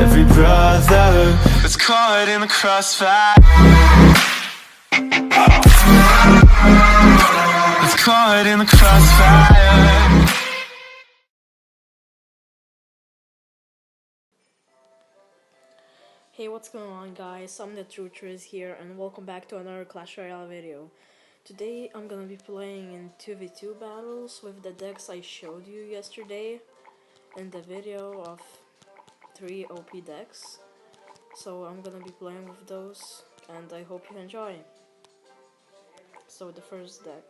every brother that's caught in the crossfire. That's caught in the crossfire. Hey, what's going on, guys? I'm the Truthers here, and welcome back to another Clash Royale video. Today I'm gonna be playing in 2v2 battles with the decks I showed you yesterday in the video of 3 OP decks. So I'm gonna be playing with those, and I hope you enjoy. So the first deck.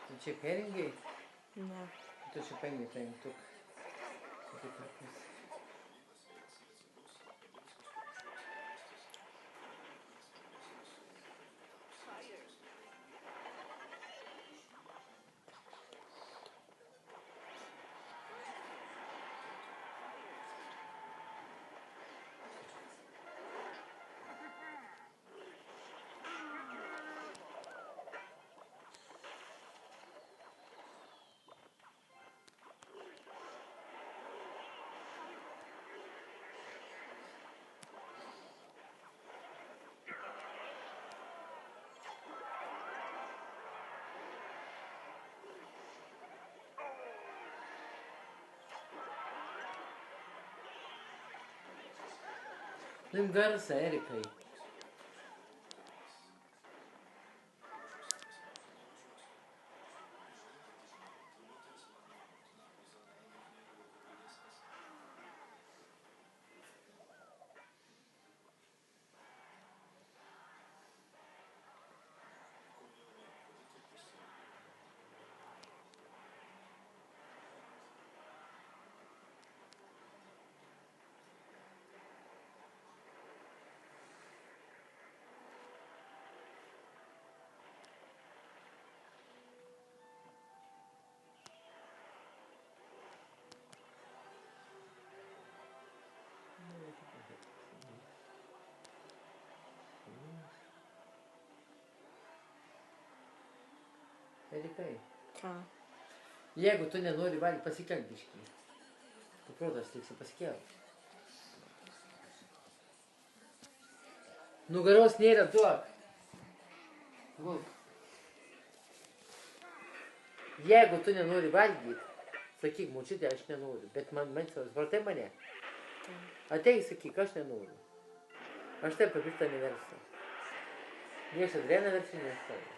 Tu ce peringi? No. Tu ce pengi tem tu. Lângă să Erika. Erika. Ką? Jeigu tu nenori valgyti, pasikelk biškį. Tu protas liksi, pasikelk. Nugaros nėra, duok. Lūk. Jeigu tu nenori valgyti, sakyk, močiutė, aš nenoriu, bet man supratai mane. Ateik, sakyk, aš nenoriu. Aš taip papirtą neversiu. Nieks Adriana versiu nestavė.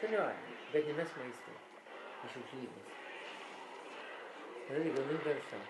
Tu nevalgy, bet nemes maistą. Iš šiukšlynas. Tada gamink garšą.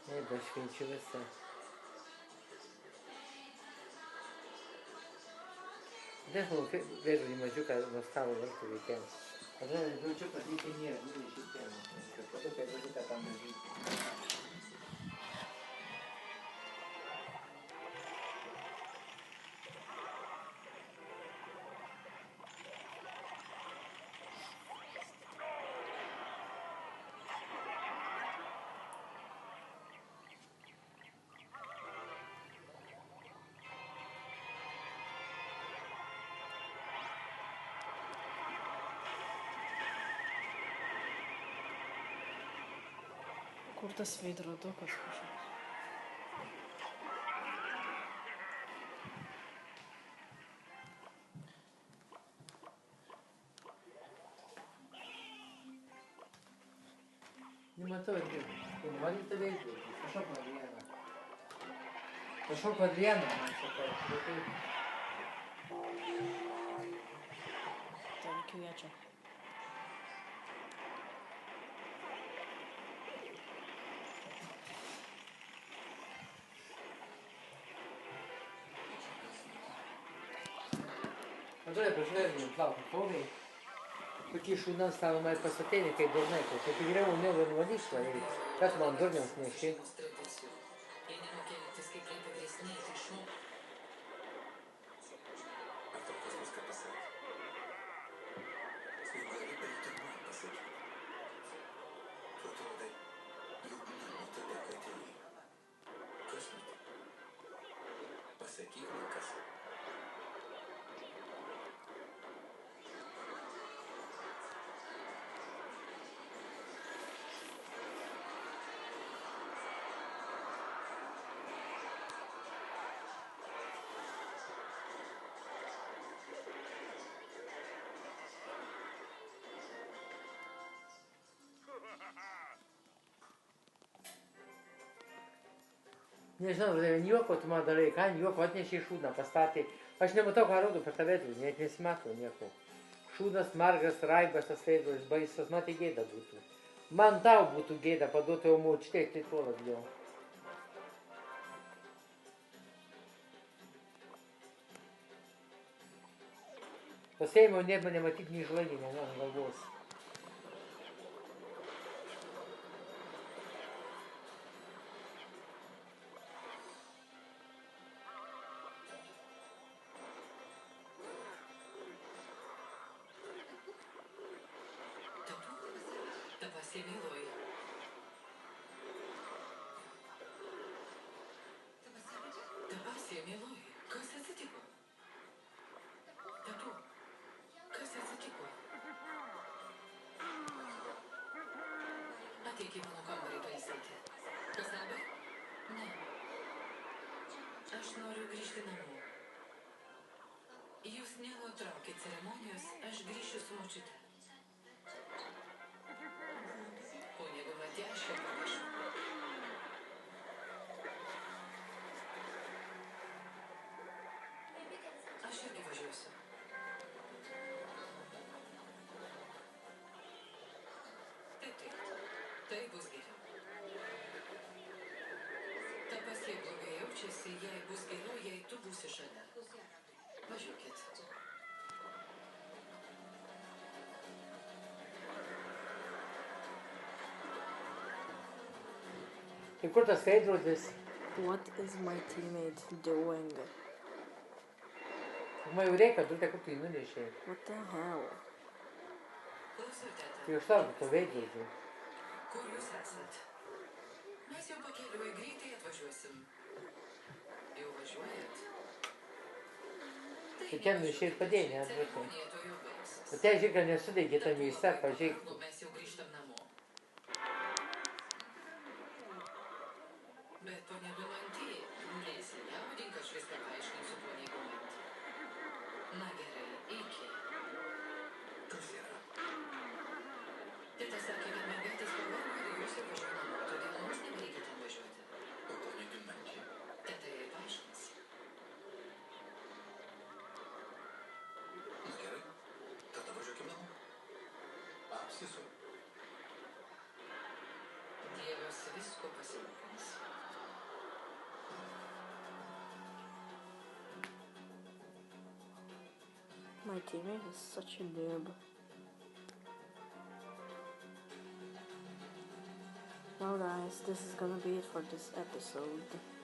Jeigu aš švenčiu visą. Nežinau, veidrodį mažiuką nuo stalo vartų reikės. Kada jaučiu, kad reikia nėra, šitą. Po to veidrodį tą mažytį. Kur tas veidrodukas kažkoks? Nematau irgi. Matyti veidrodį. Pašok Madrianą. Pašok Madrianą, man sakau. Tai kviečia. Andrei, pažvelgiam, plauk, pauvai. Tokie šūnams tavo mai pasatėlė, kai durnai, tai kaip geriau uniau ir valyšla, kad man durniams neši. Pasakyk man kas. Nežinau, nieko tu man darai, ką nieko atnešė šūdą, pastatė. Aš nematau, ką rodo per tą veidrodį, net nesimato nieko. Šūdas, margas, raibas, tas veidrodis baisas, man tai gėda būtų. Man tau būtų gėda paduoti jau močiutei, tai tuo labiau. Pasėmiau nebą nematyt nei žlaginę ant galvos. Mieloji. Tabasie, mieloji, kas atsitiko? Tatu, kas atsitiko? Ateik į mano kambarį pailsėti. Kas labai? Ne. Aš noriu grįžti namo. Jūs nenutraukit ceremonijos, aš grįšiu su močiute. Aš irgi važiuosiu. Taip. Tai bus geriau. Tabasie blogai jaučiasi, jei bus geriau, jei tu būsi šalia. Važiuokit. Tai kur tas veidrodis? What is my teammate doing? Man jau reikia, tu kur tu jį nunešėjai. What the hell? Tai užtaukiu to veidrodį. Kur jūs esat? Mes jau pakeliui greitai atvažiuosim. Jau važiuojat? Tai ten išėjai padėnį atvažiuoju. O ten žiūrėk, kad nesudeigė tą mėsą, pažiūrėk. Mes jau grįžtam namo. Bet ponia Dumantį, nesijaudink, aš viską paaiškinsiu poniai Dumantį. Na gerai, iki. Kas yra? Teta sakė, kad mergaitės pavargo ir jūs jau važiuoja namo, todėl mums nereikia ten važiuoti. O ponia Dumantį? Teta jai paaiškins. Na gerai, tada važiuokim namo. Apsisuok. Dievas visko pasirūpins. My teammate is such a noob. Well guys, this is gonna be it for this episode.